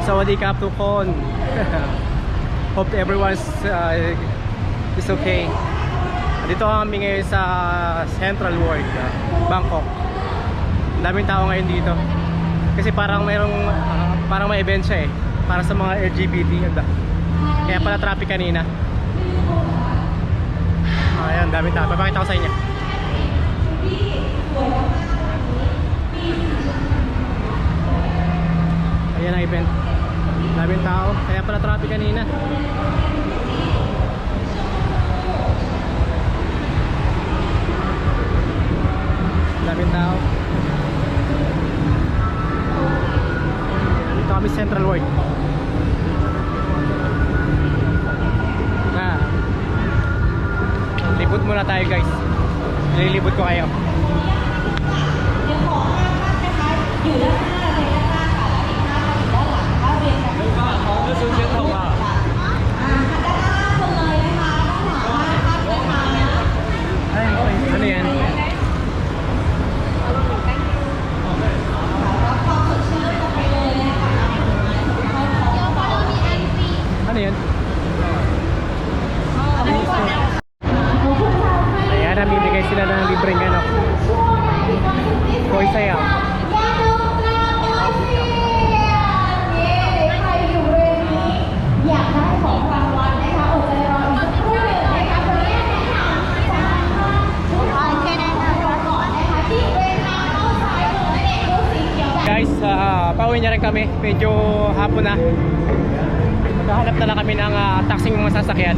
Sawadee Kap Tukon. Hope everyone's is okay. Dito kami ngayon sa Central World, Bangkok. Daming tao ngayon dito. Kasi parang parang may event siya para sa mga LGBT. Kaya pala traffic kanina. Ayan, daming tao. Papakita ko sa inyo. Ayan ang event. Daming tao. Kaya pala traffic kanina. Daming tao. Dito kami Central World. Libot muna tayo guys. Nililibot ko kayo. Ano yan? Ano yan? Ayan, namimigay sila ng libreng ano, Koy Sayaw. Guys, pauwi na rin kami. Medyo hapon na. Maghahanap na lang kami ng taxing mga sasakyan.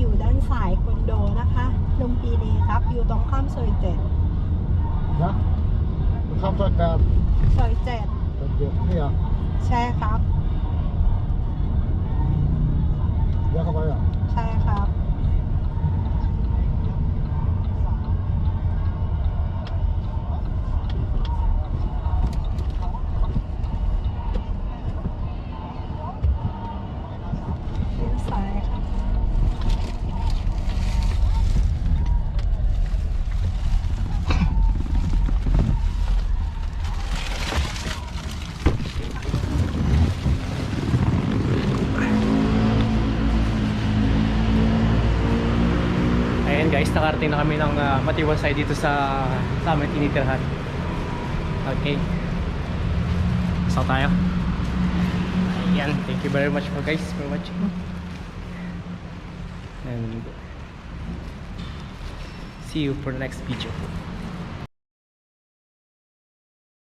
อยู่ด้านซ้ายคอนโดนะคะลุมพินีครับอยู่ตรงข้ามซอย7นะข้ามซอย8ซอย7นี่อ่ะใช่ครับเดี๋ยวเข้าไปอ่ะใช่ครับด้านซ้ายครับAyan guys, nakarating na kami ng matiwasay dito sa amin tinitirhan. Okay. So tayo. Ayan, thank you very much guys for watching. And see you for the next video.